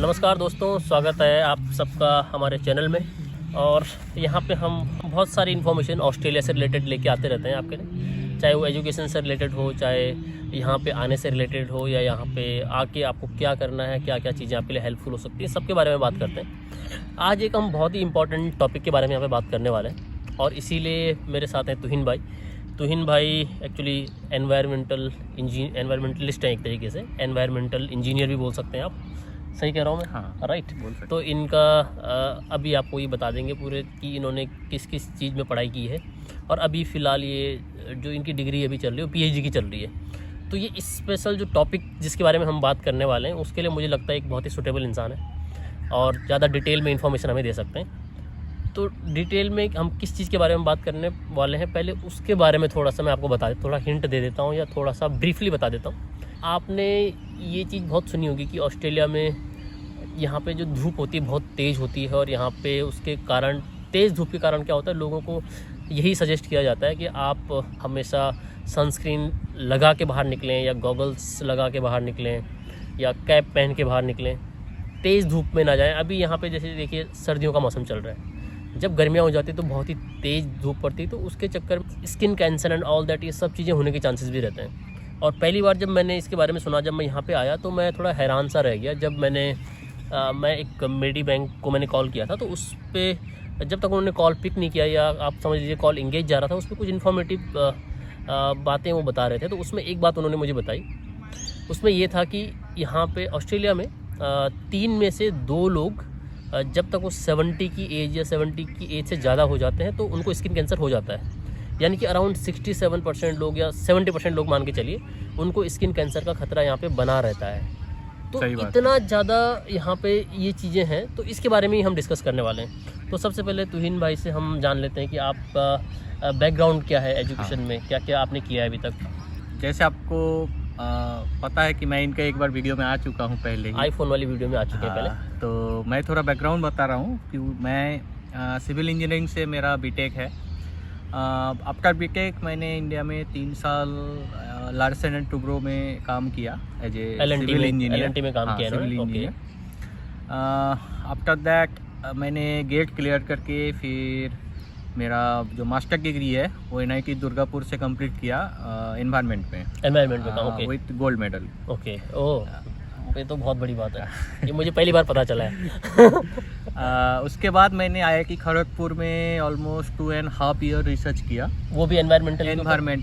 नमस्कार दोस्तों, स्वागत है आप सबका हमारे चैनल में। और यहाँ पे हम बहुत सारी इन्फॉर्मेशन ऑस्ट्रेलिया से रिलेटेड लेके आते रहते हैं आपके लिए, चाहे वो एजुकेशन से रिलेटेड हो, चाहे यहाँ पे आने से रिलेटेड हो, या यहाँ पे आके आपको क्या करना है, क्या क्या चीज़ें आपके लिए हेल्पफुल हो सकती है, सबके बारे में बात करते हैं। आज एक हम बहुत ही इंपॉर्टेंट टॉपिक के बारे में यहाँ पे बात करने वाले हैं, और इसीलिए मेरे साथ हैं तुहिन भाई एक्चुअली एनवायरमेंटलिस्ट हैं, एक तरीके से एनवायरमेंटल इंजीनियर भी बोल सकते हैं आप, सही कह रहा हूँ मैं? हाँ, राइट। बोल सकते। तो इनका अभी आपको ये बता देंगे पूरे कि इन्होंने किस किस चीज़ में पढ़ाई की है, और अभी फ़िलहाल ये जो इनकी डिग्री अभी चल रही है वो PhD की चल रही है। तो ये स्पेशल जो टॉपिक जिसके बारे में हम बात करने वाले हैं उसके लिए मुझे लगता है एक बहुत ही सूटेबल इंसान है, और ज़्यादा डिटेल में इंफॉर्मेशन हमें दे सकते हैं। तो डिटेल में हम किस चीज़ के बारे में बात करने वाले हैं, पहले उसके बारे में थोड़ा सा मैं आपको थोड़ा हिंट दे देता हूँ, या थोड़ा सा ब्रीफली बता देता हूँ। आपने ये चीज़ बहुत सुनी होगी कि ऑस्ट्रेलिया में यहाँ पे जो धूप होती है बहुत तेज़ होती है, और यहाँ पे उसके कारण, तेज़ धूप के कारण क्या होता है, लोगों को यही सजेस्ट किया जाता है कि आप हमेशा सनस्क्रीन लगा के बाहर निकलें, या गॉगल्स लगा के बाहर निकलें, या कैप पहन के बाहर निकलें, तेज़ धूप में ना जाएं। अभी यहाँ पे जैसे देखिए सर्दियों का मौसम चल रहा है, जब गर्मियाँ हो जाती है तो बहुत ही तेज़ धूप पड़ती है, तो उसके चक्कर में skin cancer and all that, ये सब चीज़ें होने के चांसेस भी रहते हैं। और पहली बार जब मैंने इसके बारे में सुना, जब मैं यहाँ पे आया, तो मैं थोड़ा हैरान सा रह गया। जब मैं एक मेडी बैंक को मैंने कॉल किया था, तो उस पर जब तक उन्होंने कॉल पिक नहीं किया, या आप समझ लीजिए कॉल इंगेज जा रहा था, उस पर कुछ इन्फॉर्मेटिव बातें वो बता रहे थे। तो उसमें एक बात उन्होंने मुझे बताई, उसमें ये था कि यहाँ पे ऑस्ट्रेलिया में 3 में से 2 लोग जब तक वो 70 की एज या 70 की एज से ज़्यादा हो जाते हैं तो उनको स्किन कैंसर हो जाता है। यानी कि अराउंड 67% लोग या 70% लोग मान के चलिए, उनको स्किन कैंसर का खतरा यहाँ पे बना रहता है। तो इतना ज़्यादा यहाँ पे ये चीज़ें हैं, तो इसके बारे में ही हम डिस्कस करने वाले हैं। तो सबसे पहले तुहिन भाई से हम जान लेते हैं कि आपका बैकग्राउंड क्या है एजुकेशन में, क्या क्या आपने किया है अभी तक। जैसे आपको पता है कि मैं इनका एक बार वीडियो में आ चुका हूँ पहले ही, आईफोन वाली वीडियो में आ चुके हैं पहले। तो मैं थोड़ा बैकग्राउंड बता रहा हूँ कि मैं सिविल इंजीनियरिंग से मेरा बीटेक है। आफ्टर बीटेक मैंने इंडिया में 3 साल लार्सन एंड टुब्रो में काम किया as a civil engineer. LNT में काम किया सिविल इंजीनियर। आफ्टर दैट मैंने गेट क्लियर करके फिर मेरा जो मास्टर डिग्री है वो NIT दुर्गापुर से कंप्लीट किया एनवायरनमेंट में okay, with gold medal. Okay, oh, ये तो बहुत बड़ी बात है, ये मुझे पहली बार पता चला है। उसके बाद मैंने IIT खड़गपुर में ऑलमोस्ट 2.5 ईयर रिसर्च किया, वो भी एनवायरमेंट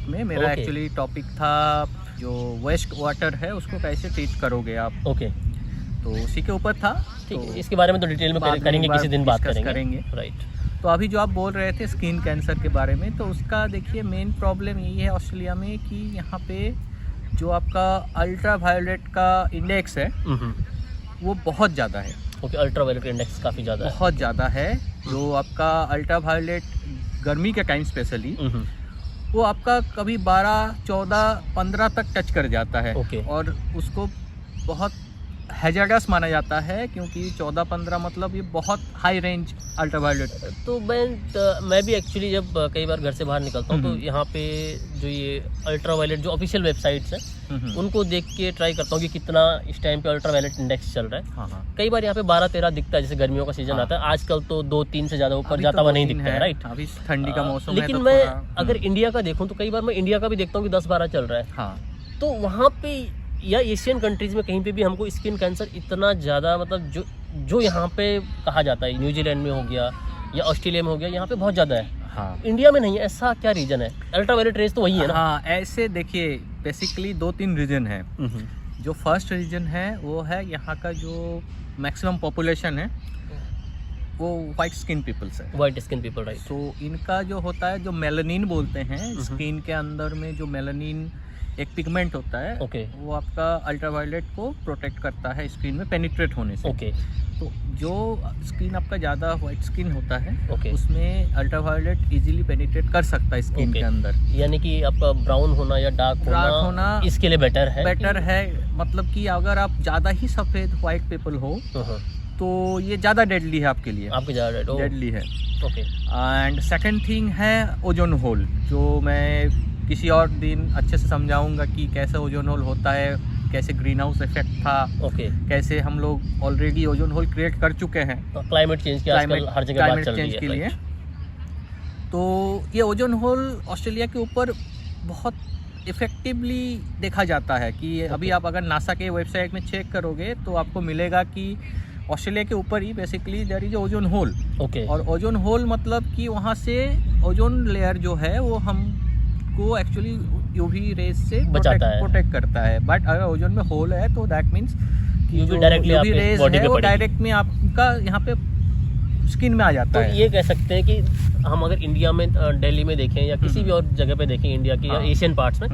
में। मेरा एक्चुअली टॉपिक था जो वेस्ट वाटर है उसको कैसे ट्रीट करोगे आप। ओके, तो उसी के ऊपर था। ठीक है, इसके बारे में तो डिटेल में करेंगे, किसी दिन बात करेंगे। राइट। तो अभी जो आप बोल रहे थे स्किन कैंसर के बारे में, तो उसका देखिए मेन प्रॉब्लम यही है ऑस्ट्रेलिया में कि यहाँ पे जो आपका अल्ट्रा वायलेट का इंडेक्स है वो बहुत ज़्यादा है। ओके, अल्ट्रा वायलेट इंडेक्स काफ़ी ज़्यादा है, बहुत ज़्यादा है। जो आपका अल्ट्रा वायलेट गर्मी के टाइम स्पेशली वो आपका कभी 12, 14, 15 तक टच कर जाता है। और उसको बहुत हैजर्डस माना जाता है, क्योंकि 14-15 मतलब ये बहुत हाई रेंज अल्ट्रावायलेट। तो मैं भी एक्चुअली जब कई बार घर से बाहर निकलता हूँ तो यहाँ पे जो ये अल्ट्रावायलेट जो ऑफिशियल वेबसाइट्स हैं उनको देख के ट्राई करता हूँ कि कितना इस टाइम पे अल्ट्रावायलेट इंडेक्स चल रहा है। कई बार यहाँ पे 12-13 दिखता है, जैसे गर्मियों का सीजन आता है। आजकल तो 2-3 से ज़्यादा ऊपर जाता हुआ नहीं दिखता है। राइट, अभी ठंडी का मौसम है। लेकिन मैं अगर इंडिया का देखूँ तो कई बार मैं इंडिया का भी देखता हूँ कि 10-12 चल रहा है। तो वहाँ पे या एशियन कंट्रीज़ में कहीं पे भी हमको स्किन कैंसर इतना ज़्यादा, मतलब जो यहाँ पे कहा जाता है, न्यूजीलैंड में हो गया या ऑस्ट्रेलिया में हो गया, यहाँ पे बहुत ज़्यादा है। इंडिया में नहीं है। ऐसा क्या रीज़न है? अल्ट्रावायलेट रेज तो वही है ना? ऐसे देखिए बेसिकली 2-3 रीज़न है। जो फर्स्ट रीज़न है वो है यहाँ का जो मैक्सिमम पॉपुलेशन है वो वाइट स्किन पीपल्स है। White skin people, right. तो इनका जो होता है, जो मेलानिन बोलते हैं, स्किन के अंदर में जो मेलानिन एक पिगमेंट होता है, वो आपका अल्ट्रावायलेट को प्रोटेक्ट करता है स्किन में पेनिट्रेट होने से। तो जो स्किन आपका ज़्यादा वाइट स्किन होता है उसमें अल्ट्रावायलेट इजीली पेनिट्रेट कर सकता है स्किन के अंदर। यानी कि आपका ब्राउन होना या डार्क होना इसके लिए बेटर है। मतलब कि अगर आप ज़्यादा ही सफ़ेद वाइट पीपल हो तो ये ज़्यादा डेडली है आपके लिए, डेडली है। एंड सेकेंड थिंग है ओजोन होल, जो मैं किसी और दिन अच्छे से समझाऊंगा कि कैसे ओजोन होल होता है, कैसे ग्रीन हाउस इफेक्ट था, कैसे हम लोग ऑलरेडी ओजोन होल क्रिएट कर चुके हैं क्लाइमेट चेंज की आजकल हर जगह बात चल रही है के लिए। तो ये ओजोन होल ऑस्ट्रेलिया के ऊपर बहुत इफेक्टिवली देखा जाता है कि अभी आप अगर नासा के वेबसाइट में चेक करोगे तो आपको मिलेगा कि ऑस्ट्रेलिया के ऊपर ही basically there is ozone hole. और ओजोन होल मतलब कि वहाँ से ओजोन लेयर जो है वो हमको एक्चुअली यूवी रेज से प्रोटेक्ट करता है। बट अगर ओजोन में होल है तो दैट मीन्स यूवी रेज है वो डायरेक्ट में आपका यहाँ पे स्किन में आ जाता है। तो ये कह सकते हैं कि हम अगर इंडिया में दिल्ली में देखें या किसी भी और जगह पे देखें इंडिया की या एशियन पार्ट्स में,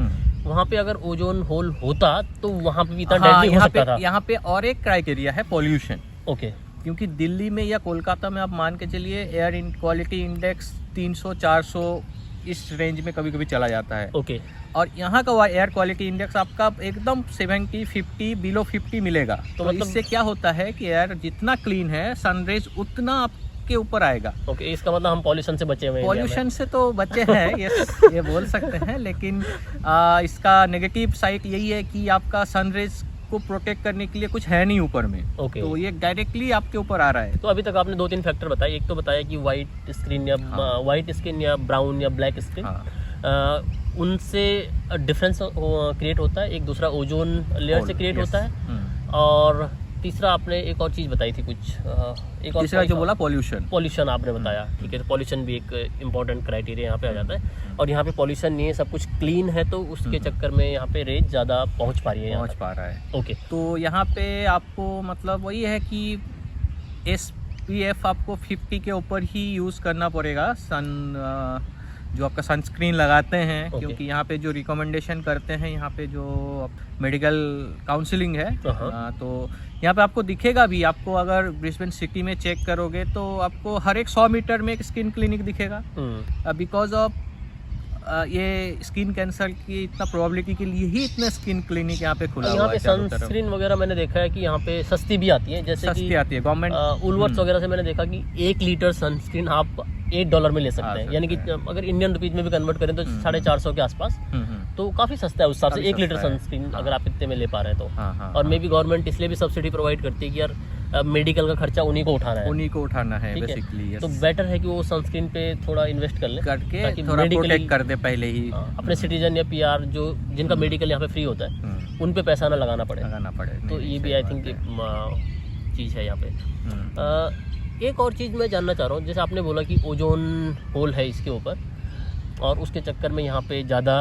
वहाँ पे अगर ओजोन होल होता तो वहाँ पे भी इतना डेडली हो सकता था। यहाँ पे और एक क्राइटेरिया है पॉल्यूशन। क्योंकि दिल्ली में या कोलकाता में आप मान के चलिए एयर क्वालिटी इंडेक्स 300-400 इस रेंज में कभी कभी चला जाता है। और यहाँ का एयर क्वालिटी इंडेक्स आपका एकदम 70-50 बिलो 50 मिलेगा। तो मतलब इससे क्या होता है कि एयर जितना क्लीन है सनरेज उतना आपके ऊपर आएगा। इसका मतलब हम पॉल्यूशन से बचे हुए हैं। पॉल्यूशन से तो बचे हैं ये बोल सकते हैं, लेकिन इसका नेगेटिव साइड यही है कि आपका सनरेज को प्रोटेक्ट करने के लिए कुछ है नहीं ऊपर में। तो ये डायरेक्टली आपके ऊपर आ रहा है। तो अभी तक आपने 2-3 फैक्टर बताए। एक तो बताया कि वाइट स्क्रीन या वाइट स्क्रीन या ब्राउन या ब्लैक स्क्रीन, उनसे डिफरेंस क्रिएट होता है। एक दूसरा ओजोन लेयर से क्रिएट होता है। और तीसरा आपने एक और चीज़ बताई थी कुछ, एक और तीसरा जो बोला पॉल्यूशन आपने बताया। ठीक है, तो पॉल्यूशन भी एक इम्पॉर्टेंट क्राइटेरिया यहाँ पे आ जाता है। और यहाँ पे पॉल्यूशन नहीं है, सब कुछ क्लीन है, तो उसके चक्कर में यहाँ पे रेंज ज़्यादा पहुँच पा रहा है। तो यहाँ पे आपको मतलब वही है कि SPF आपको 50 के ऊपर ही यूज़ करना पड़ेगा जो आपका सनस्क्रीन लगाते हैं। क्योंकि यहाँ पे जो रिकमेंडेशन करते हैं, यहाँ पे जो मेडिकल काउंसलिंग है, तो यहाँ पे आपको दिखेगा भी। आपको अगर ब्रिस्बेन सिटी में चेक करोगे तो आपको हर एक 100 मीटर में एक स्किन क्लिनिक दिखेगा। बिकॉज ऑफ ये स्किन कैंसर की इतना प्रोबेबिलिटी के लिए ही इतने स्किन क्लिनिक यहाँ पे खुला हुआ है। सनस्क्रीन वगैरह मैंने देखा है कि यहाँ पे सस्ती भी आती है, जैसे सस्ती आती है गवर्नमेंट उलवर्ट्स वगैरह से मैंने देखा कि 1 लीटर सनस्क्रीन आप $8 में ले सकते हैं। यानी कि अगर इंडियन रुपीज में भी कन्वर्ट करें तो 450 के आसपास, तो काफ़ी सस्ता है उस हिसाब से 1 लीटर सनस्क्रीन अगर आप इतने में ले पा रहे हैं तो। और मे भी गवर्नमेंट इसलिए भी सब्सिडी प्रोवाइड करती है कि यार मेडिकल का खर्चा उन्हीं को उठाना है बेसिकली। तो बेटर है कि वो सनस्क्रीन पे थोड़ा इन्वेस्ट कर ले करके थोड़ा प्रोटेक्ट कर दे पहले ही। अपने सिटीजन या PR जो जिनका मेडिकल यहाँ पे फ्री होता है उन पे पैसा ना लगाना पड़े। तो ये भी आई थिंक चीज़ है यहाँ पे। एक और चीज़ मैं जानना चाह रहा हूँ, जैसे आपने बोला कि ओजोन होल है इसके ऊपर और उसके चक्कर में यहाँ पे ज़्यादा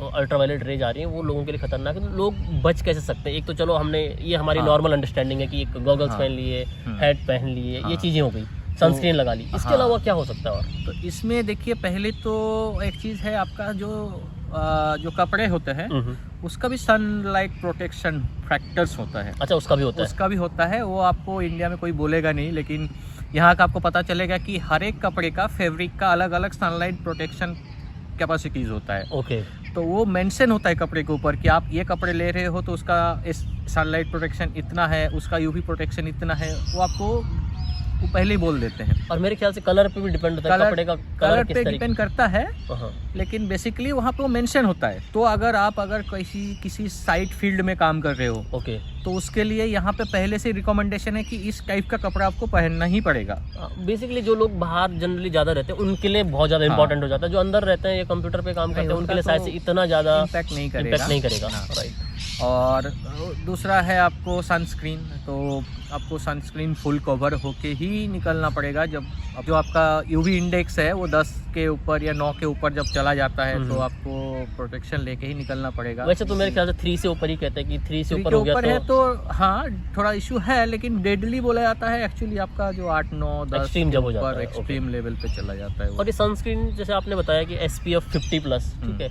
अल्ट्रावायलेट रेज आ रही है, वो लोगों के लिए खतरनाक है। तो लोग बच कैसे सकते हैं? एक तो चलो हमने ये हमारी नॉर्मल अंडरस्टैंडिंग है कि एक गॉगल्स पहन लिए, हैट पहन लिए, ये चीज़ें हो गई, सनस्क्रीन लगा ली। इसके अलावा क्या हो सकता है? और तो इसमें देखिए, पहले तो एक चीज़ है आपका जो कपड़े होते हैं उसका भी सनलाइट प्रोटेक्शन फैक्टर्स होता है। अच्छा, उसका भी होता है। वो आपको इंडिया में कोई बोलेगा नहीं, लेकिन यहाँ का आपको पता चलेगा कि हर एक कपड़े का फैब्रिक का अलग अलग सनलाइट प्रोटेक्शन कैपेसिटीज होता है। तो वो मेंशन होता है कपड़े के ऊपर कि आप ये कपड़े ले रहे हो तो उसका सनलाइट प्रोटेक्शन इतना है, उसका यूवी प्रोटेक्शन इतना है, वो आपको वो पहले ही बोल देते हैं। और मेरे ख्याल से कलर पे भी डिपेंड होता है, कपड़े का कलर पे डिपेंड करता है, लेकिन बेसिकली वहाँ पे वो मेंशन होता है। तो अगर आप किसी साइट फील्ड में काम कर रहे हो तो उसके लिए यहाँ पे पहले से रिकमेंडेशन है कि इस टाइप का कपड़ा आपको पहनना ही पड़ेगा। बेसिकली जो लोग बाहर जनरली ज़्यादा रहते हैं उनके लिए बहुत ज़्यादा इंपॉर्टेंट हो जाता है। जो अंदर रहते हैं या कंप्यूटर पे काम करते हैं उनके लिए शायद से इतना ज़्यादा इम्पैक्ट नहीं करेगा। राइट। और दूसरा है आपको सनस्क्रीन। तो आपको सनस्क्रीन फुल कवर होके ही निकलना पड़ेगा। जब जो आपका यूवी इंडेक्स है वो 10 के ऊपर या 9 के ऊपर जब चला जाता है तो आपको प्रोटेक्शन लेके ही निकलना पड़ेगा। वैसे तो मेरे ख्याल से 3 से ऊपर ही कहते हैं कि 3 से ऊपर हो गया तो हाँ थोड़ा इशू है, लेकिन डेडली बोला जाता है एक्चुअली आपका जो 8, 9, 10 एक्सट्रीम जब हो जाता है, एक्सट्रीम लेवल पे चला जाता है। और ये सनस्क्रीन जैसे आपने बताया कि SPF 50+, ठीक है,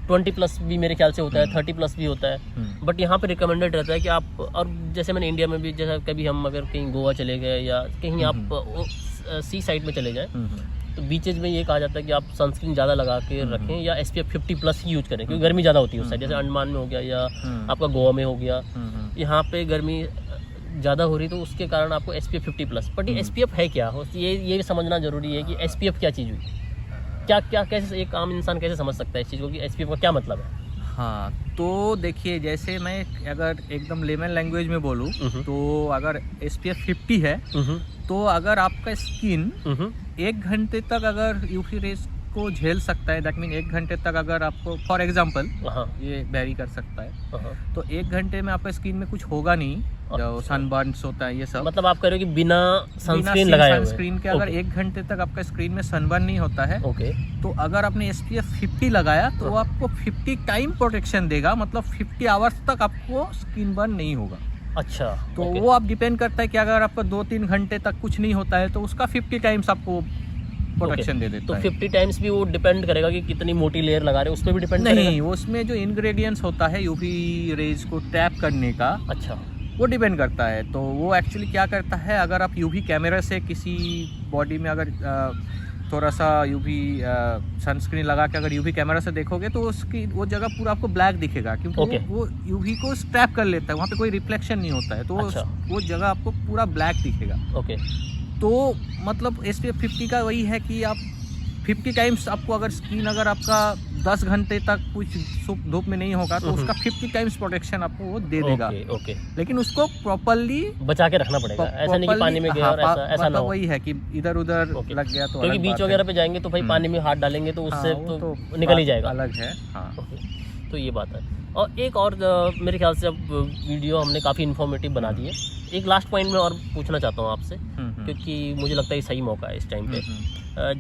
20+ भी मेरे ख्याल से होता है, 30+ भी होता है। बट यहाँ पे रिकमेंडेड रहता है कि आप, और जैसे मैंने इंडिया में भी, जैसे कभी हम अगर कहीं गोवा चले गए या कहीं आप सी साइड में चले जाएं तो बीचेज में ये कहा जाता है कि आप सनस्क्रीन ज़्यादा लगा के रखें या SPF 50+ ही यूज करें, क्योंकि गर्मी ज़्यादा होती है उस साइड। जैसे अंडमान में हो गया या आपका गोवा में हो गया, यहाँ पे गर्मी ज़्यादा हो रही तो उसके कारण आपको SPF 50+। बट ये SPF है क्या, ये भी समझना ज़रूरी है कि SPF क्या चीज़ हुई, क्या कैसे एक आम इंसान कैसे समझ सकता है इस चीज़ को कि SPF का क्या मतलब है? हाँ, तो देखिए जैसे मैं अगर एकदम लेमन लैंग्वेज में बोलूँ तो अगर SPF 50 है तो अगर आपका स्किन 1 घंटे तक अगर यूवी रेज को झेल सकता है, दैट मीन 1 घंटे तक अगर आपको फॉर एग्जांपल ये वेरी कर सकता है, तो 1 घंटे में आपका स्किन में कुछ होगा नहीं, जो सनबर्न्स होता है ये सब, मतलब आप कह रहे हो कि बिना सनस्क्रीन लगाए हुए सनस्क्रीन के अगर 1 घंटे तक आपका स्क्रीन में सनबर्न नहीं होता है, तो अगर आपने SPF 50 लगाया तो वो आपको 50 टाइम प्रोटेक्शन देगा, मतलब 50 आवर्स तक आपको स्किन बर्न नहीं होगा। अच्छा, तो वो आप डिपेंड करता है कि अगर आपका 2-3 घंटे तक कुछ नहीं होता है तो उसका 50 टाइम्स आपको प्रोटेक्शन दे देता तो है। 50 टाइम्स भी वो डिपेंड करेगा कि कितनी मोटी लेयर लगा रहे हैं, उस पर भी डिपेंड नहीं, करेगा? उसमें जो इंग्रेडिएंट्स होता है यूवी रेज को टैप करने का, अच्छा, वो डिपेंड करता है। तो वो एक्चुअली क्या करता है, अगर आप यूवी कैमरा से किसी बॉडी में अगर थोड़ा सा यूवी सनस्क्रीन लगा के अगर यूवी कैमरा से देखोगे तो उसकी वो जगह पूरा आपको ब्लैक दिखेगा, क्योंकि वो यूवी को स्ट्रैप कर लेता है, वहाँ पे कोई रिफ्लेक्शन नहीं होता है, तो वो जगह आपको पूरा ब्लैक दिखेगा। तो मतलब SPF 50 का वही है कि आप 50 टाइम्स आपको अगर स्किन अगर आपका 10 घंटे तक कुछ धूप में नहीं होगा तो उसका 50 टाइम्स प्रोटेक्शन आपको वो दे देगा। लेकिन उसको प्रॉपरली बचा के रखना पड़ेगा, ऐसा नहीं कि पानी में गया और ऐसा ना हो। वही है कि इधर उधर लग गया तो, क्योंकि बीच वगैरह पे जाएंगे तो भाई पानी में हाथ डालेंगे तो उससे तो निकल ही जाएगा, अलग है। हाँ, तो ये बात है। और एक और मेरे ख्याल से अब वीडियो हमने काफ़ी इन्फॉर्मेटिव बना दी है, एक लास्ट पॉइंट में और पूछना चाहता हूँ आपसे, क्योंकि मुझे लगता है सही मौका है इस टाइम पे।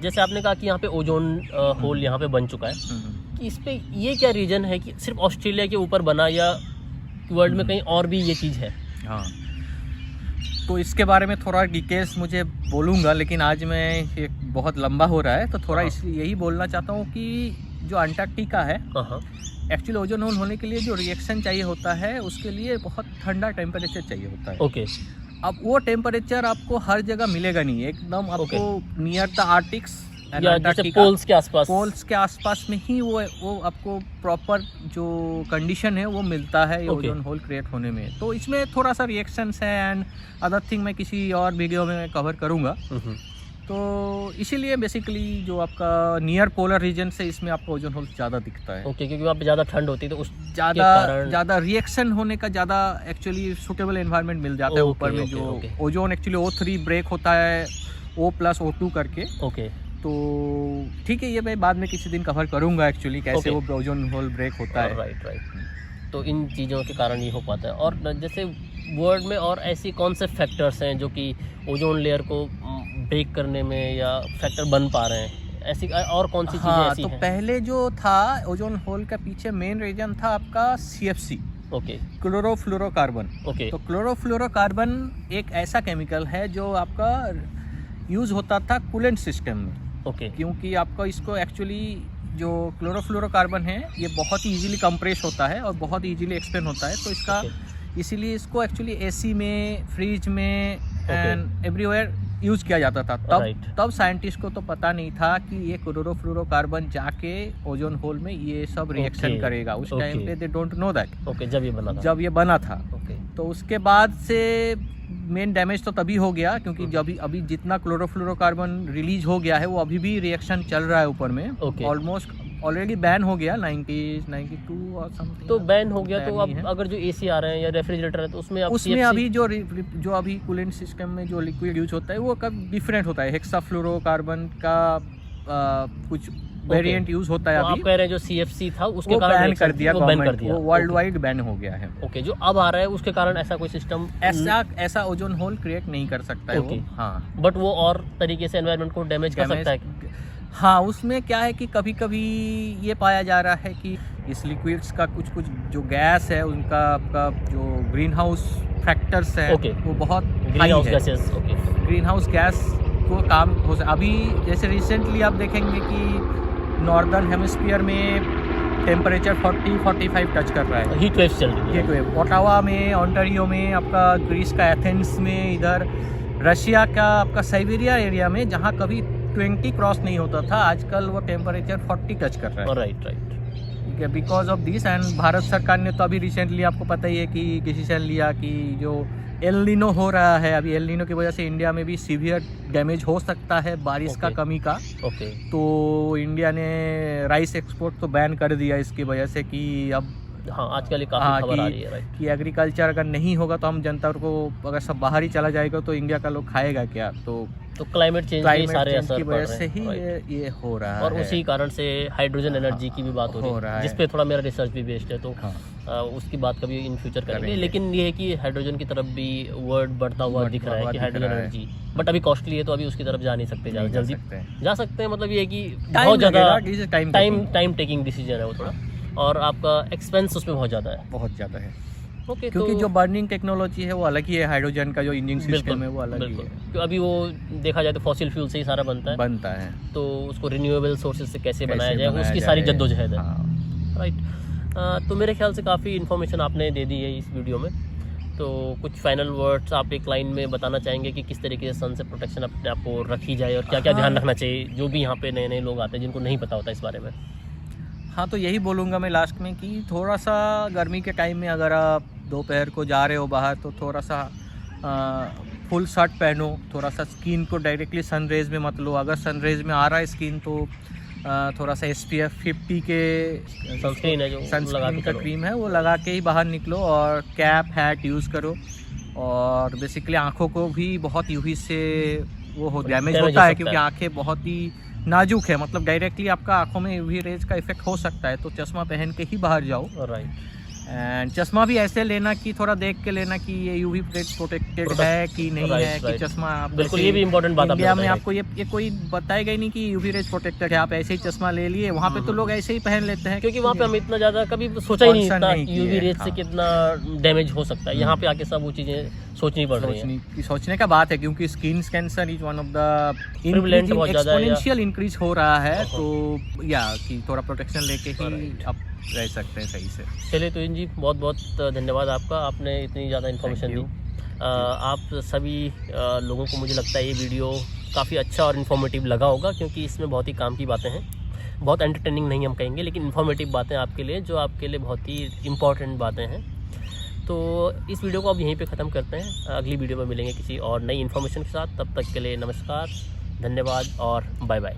जैसे आपने कहा कि यहाँ पे ओजोन होल यहाँ पे बन चुका है, कि इस पे ये क्या रीजन है कि सिर्फ ऑस्ट्रेलिया के ऊपर बना या वर्ल्ड में कहीं और भी ये चीज़ है? हाँ, तो इसके बारे में थोड़ा डिटेल्स मुझे बोलूँगा, लेकिन आज मैं ये बहुत लंबा हो रहा है तो थोड़ा इसलिए यही बोलना चाहता हूँ कि जो अंटार्कटिका है, एक्चुअली ओजोन होल होने के लिए जो रिएक्शन चाहिए होता है उसके लिए बहुत ठंडा टेम्परेचर चाहिए होता है। अब वो टेम्परेचर आपको हर जगह मिलेगा नहीं, एकदम आपको नियर द आर्टिक्स जैसे पोल्स के आसपास में ही वो आपको प्रॉपर जो कंडीशन है वो मिलता है ओजोन होल क्रिएट होने में। तो इसमें थोड़ा सा रिएक्शंस है एंड अदर थिंग मैं किसी और वीडियो में कवर करूँगा। तो इसीलिए बेसिकली जो आपका नियर पोलर रीजन से इसमें आपको ओजोन होल ज़्यादा दिखता है। क्योंकि वहाँ पे ज़्यादा ठंड होती है तो उस ज़्यादा रिएक्शन होने का ज़्यादा एक्चुअली सूटेबल एनवायरनमेंट मिल जाता है ऊपर में। जो ओजोन एक्चुअली O3 ब्रेक होता है O+O2 करके। तो ठीक है, ये मैं बाद में किसी दिन कवर करूँगा एक्चुअली कैसे वो ओजोन होल ब्रेक होता है। राइट। तो इन चीज़ों के कारण ये हो पाता है। और जैसे वर्ल्ड में और ऐसी कौन से फैक्टर्स हैं जो कि ओजोन लेयर को ब्रेक करने में या फैक्टर बन पा रहे हैं, ऐसी और कौन सी चीज़ें ऐसी तो हैं? पहले जो था ओजोन होल का पीछे मेन रीजन था आपका CFC, क्लोरोफ्लोरोकार्बन। तो क्लोरोफ्लोरोकार्बन एक ऐसा केमिकल है जो आपका यूज़ होता था कूलेंट सिस्टम में। क्योंकि आपका इसको एक्चुअली जो क्लोरोफ्लोरोकार्बन है ये बहुत ही ईजिली कंप्रेस होता है और बहुत ईजिली एक्सपेंड होता है, तो इसका इसीलिए इसको एक्चुअली AC में, फ्रिज में एंड एवरीवेयर यूज़ किया जाता था। तब साइंटिस्ट को तो पता नहीं था कि ये क्लोरोफ्लोरोकार्बन जाके ओजोन होल में ये सब रिएक्शन करेगा। उस टाइम पे दे डोंट नो दैट। जब ये बना था तो उसके बाद से मेन डैमेज तो तभी हो गया, क्योंकि जब अभी जितना क्लोरोफ्लोरोकार्बन रिलीज हो गया है वो अभी भी रिएक्शन चल रहा है ऊपर में। ऑलमोस्ट ऑलरेडी बैन हो गया 92 और समथिंग। तो बैन हो गया, तो अब अगर जो AC आ रहे हैं या रेफ्रिजरेटर है तो उसमें अभी जो अभी कूलेंट सिस्टम में जो लिक्विड यूज होता है वो कब डिफरेंट होता है। हेक्साफ्लोरोकार्बन का कुछ वेरिएंट यूज होता है। तो अभी आप कह रहे हैं जो CFC था उसके कारण बैन कर दिया गवर्नमेंट, वो वर्ल्ड वाइड बैन हो गया है। जो अब आ रहा है उसके कारण ऐसा कोई सिस्टम ऐसा ओजोन होल क्रिएट नहीं कर सकता है वो। हाँ, बट वो और तरीके से एनवायरनमेंट को डैमेज कर सकता है। हाँ, उसमें क्या है कि कभी कभी ये पाया जा रहा है कि इस लिक्विड्स का कुछ जो गैस है उनका आपका जो ग्रीन हाउस फैक्टर्स है वो बहुत हाई है। ग्रीन हाउस गैस को काम हो अभी जैसे रिसेंटली आप देखेंगे कि नॉर्दर्न हेमिस्फीयर में टेम्परेचर 40-45 टच कर रहा है। हीट वेव चल रही है। हीट वेव ओटावा में, ओंटारियो में, आपका ग्रीस का एथेंस में, इधर रशिया का आपका साइबेरिया एरिया में जहाँ कभी 20 क्रॉस नहीं होता था, आजकल वो टेम्परेचर 40 टच कर रहा है। Right. Because of this. And Bharat सरकार ने तो अभी रिसेंटली आपको पता ही है कि डिसीजन लिया कि जो एल नीनो हो रहा है अभी, एल नीनो की वजह से इंडिया में भी सीवियर डैमेज हो सकता है बारिश का कमी का। तो इंडिया ने राइस एक्सपोर्ट तो बैन कर दिया इसकी वजह से कि अब हाँ आजकल काफ़ी खबर आ रही है राइट कि एग्रीकल्चर अगर नहीं होगा तो हम जनता को, अगर सब बाहर ही चला जाएगा तो इंडिया का लोग खाएगा क्या। तो क्लाइमेट चेंज के सारे असर की पड़ वजह रहे से ही हैं ये हो रहा है, और उसी कारण से हाइड्रोजन एनर्जी की भी बात हो रही है, जिस पे थोड़ा मेरा रिसर्च भी बेस्ड है। तो उसकी बात कभी इन फ्यूचर करेंगे। लेकिन ये है कि हाइड्रोजन की तरफ भी वर्ड बढ़ता हुआ दिख रहा है कि हाइड्रोजन एनर्जी, बट अभी कॉस्टली है तो अभी उसकी तरफ जा नहीं सकते, ज़्यादा जल्दी जा सकते हैं। मतलब ये है कि बहुत ज़्यादा टाइम टेकिंग डिसीजन है वो थोड़ा, और आपका एक्सपेंस उसमें बहुत ज़्यादा है। ओके, क्योंकि जो बर्निंग टेक्नोलॉजी है वो अलग ही है, हाइड्रोजन का जो इंजन सिस्टम है वो अलग ही है। तो अभी वो देखा जाए तो फॉसिल फ्यूल से ही सारा बनता है, तो उसको रिन्यूएबल सोर्सेज से कैसे बनाया जाए उसकी सारी जद्दोजहद है। राइट, तो मेरे ख्याल से काफ़ी इन्फॉर्मेशन आपने दे दी है इस वीडियो में। तो कुछ फाइनल वर्ड्स आप एक लाइन में बताना चाहेंगे कि किस तरीके से सन से प्रोटेक्शन अपने आप को रखी जाए और क्या क्या ध्यान रखना चाहिए, जो भी यहाँ पे नए नए लोग आते हैं जिनको नहीं पता होता इस बारे में। हाँ, तो यही बोलूँगा मैं लास्ट में कि थोड़ा सा गर्मी के टाइम में अगर आप दोपहर को जा रहे हो बाहर तो थोड़ा सा फुल शर्ट पहनो, थोड़ा सा स्किन को डायरेक्टली सन रेज में मत लो। अगर सन रेज में आ रहा है स्किन तो थोड़ा सा SPF 50 के सनस्क्रीन है, जो सनस्क्रीन का क्रीम है वो लगा के ही बाहर निकलो, और कैप हैट यूज़ करो। और बेसिकली आँखों को भी बहुत यूवी से वो डैमेज होता है, क्योंकि आँखें बहुत ही नाजुक है, मतलब डायरेक्टली आपका आंखों में यूवी रेज का इफेक्ट हो सकता है। तो चश्मा पहन के ही बाहर जाओ। राइट, एंड चश्मा भी ऐसे लेना कि थोड़ा देख के लेना कि ये यूवी प्रोटेक्टेड है कि नहीं है, कि चश्मा आप बिल्कुल, ये भी इम्पोर्टेंट बात इंडिया में आपको ये कोई बताएगा ही नहीं कि यूवी रेज प्रोटेक्टेड है, आप ऐसे ही चश्मा ले लिए। वहाँ पे तो लोग ऐसे ही पहन लेते हैं, क्योंकि वहाँ पे हम इतना ज़्यादा कभी सोचा ही नहीं था यूवी रेज से कितना डैमेज हो सकता है। यहाँ पे आके सब वो चीज़ें सोचनी पड़ रही है, सोचने का बात है, क्योंकि skin cancer is one of the exponential increase हो रहा है। तो या कि थोड़ा प्रोटेक्शन लेके ही आप रह सकते हैं सही से। चलिए तो जी बहुत बहुत धन्यवाद आपका, आपने इतनी ज़्यादा इन्फॉर्मेशन दी। आप सभी लोगों को मुझे लगता है ये वीडियो काफ़ी अच्छा और इन्फॉर्मेटिव लगा होगा, क्योंकि इसमें बहुत ही काम की बातें हैं। बहुत एंटरटेनिंग नहीं हम कहेंगे, लेकिन इन्फॉर्मेटिव बातें आपके लिए, जो आपके लिए बहुत ही इम्पॉर्टेंट बातें हैं। तो इस वीडियो को अब यहीं पे ख़त्म करते हैं, अगली वीडियो में मिलेंगे किसी और नई इन्फॉर्मेशन के साथ। तब तक के लिए नमस्कार, धन्यवाद और बाय बाय।